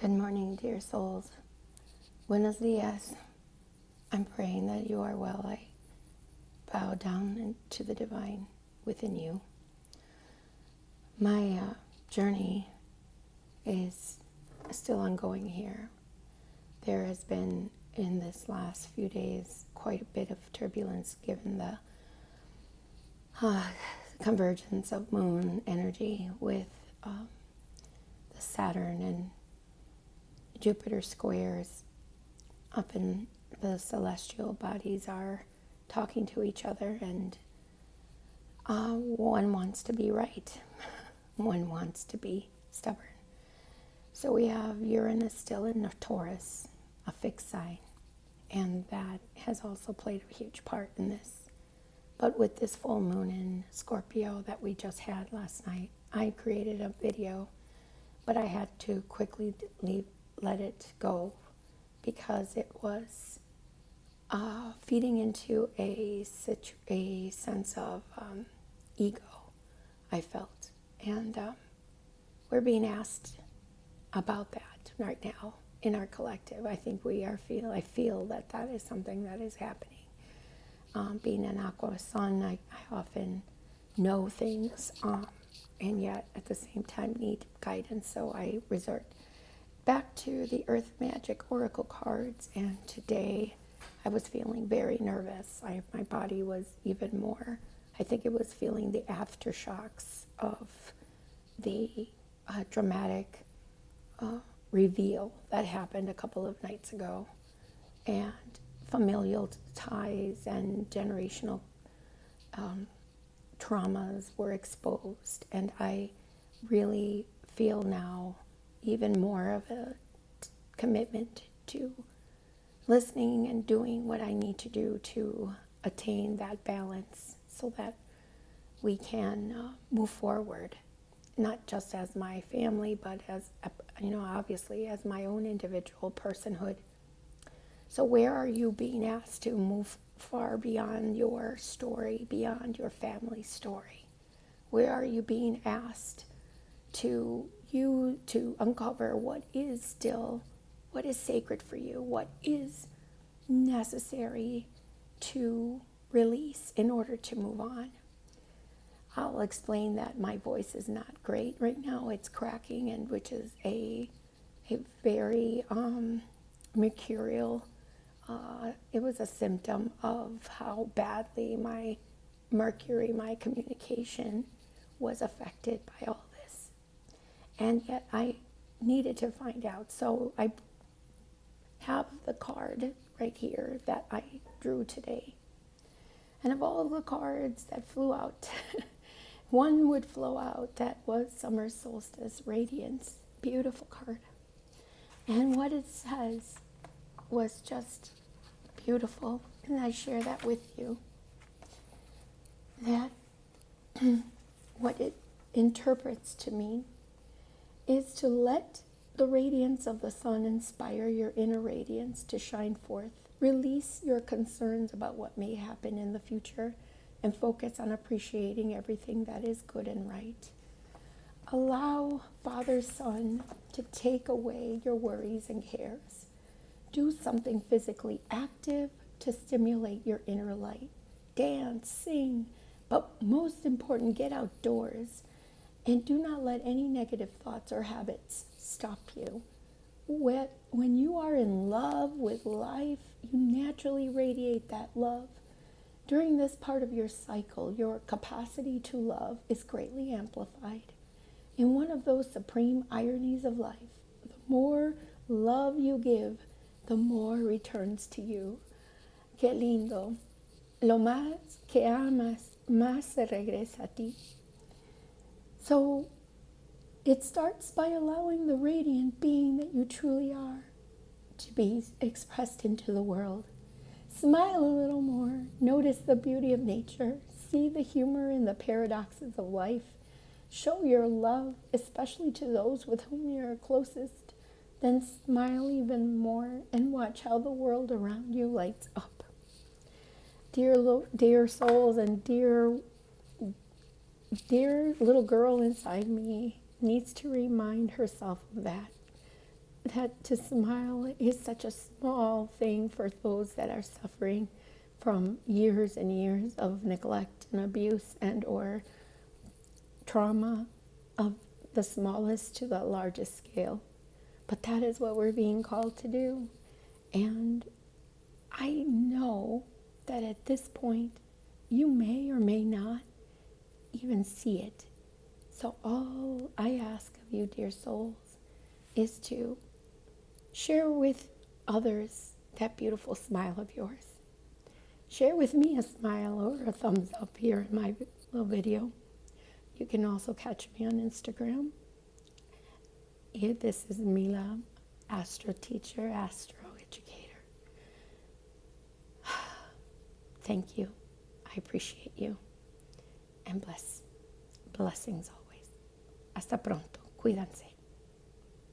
Good morning, dear souls. Buenos dias. I'm praying that you are well. I bow down into the divine within you. My journey is still ongoing here. There has been, in this last few days, quite a bit of turbulence given the convergence of moon energy with the Saturn and Jupiter squares up in the celestial bodies are talking to each other, and one wants to be right. One wants to be stubborn. So we have Uranus still in Taurus, a fixed sign, and that has also played a huge part in this. But with this full moon in Scorpio that we just had last night, I created a video, but I had to quickly let it go because it was feeding into a sense of ego, I felt. And we're being asked about that right now in our collective. I think I feel that is something that is happening. Being an aqua sun, I often know things, and yet at the same time need guidance, so I resort back to the Earth Magic Oracle cards, and today I was feeling very nervous. My body was even more, I think it was feeling the aftershocks of the dramatic reveal that happened a couple of nights ago, and familial ties and generational traumas were exposed, and I really feel now even more of a commitment to listening and doing what I need to do to attain that balance so that we can move forward, not just as my family, but as, obviously as my own individual personhood. So where are you being asked to move far beyond your story, beyond your family story? Where are you being asked to uncover what is sacred for you, what is necessary to release in order to move on? I'll explain that my voice is not great right now. It's cracking, and which is a very mercurial. It was a symptom of how badly my Mercury, my communication, was affected by all this. And yet I needed to find out. So I have the card right here that I drew today. And of all the cards that flew out, one would flow out that was Summer Solstice Radiance. Beautiful card. And what it says was just beautiful. And I share that with you. That what it interprets to me is to let the radiance of the sun inspire your inner radiance to shine forth. Release your concerns about what may happen in the future and focus on appreciating everything that is good and right. Allow Father Sun to take away your worries and cares. Do something physically active to stimulate your inner light. Dance, sing, but most important, get outdoors. And do not let any negative thoughts or habits stop you. When you are in love with life, you naturally radiate that love. During this part of your cycle, your capacity to love is greatly amplified. In one of those supreme ironies of life, the more love you give, the more returns to you. Qué lindo. Lo más que amas, más se regresa a ti. So it starts by allowing the radiant being that you truly are to be expressed into the world. Smile a little more. Notice the beauty of nature. See the humor in the paradoxes of life. Show your love, especially to those with whom you are closest. Then smile even more and watch how the world around you lights up. Dear souls and dear little girl inside me needs to remind herself of that. that to smile is such a small thing for those that are suffering from years and years of neglect and abuse and or trauma of the smallest to the largest scale. But that is what we're being called to do. And I know that at this point, you may or may not even see it. So all I ask of you, dear souls, is to share with others that beautiful smile of yours. Share with me a smile or a thumbs up here in my little video. You can also catch me on Instagram. This is Mila, Astro teacher, Astro educator. Thank you. I appreciate you. And blessings always. Hasta pronto. Cuídense.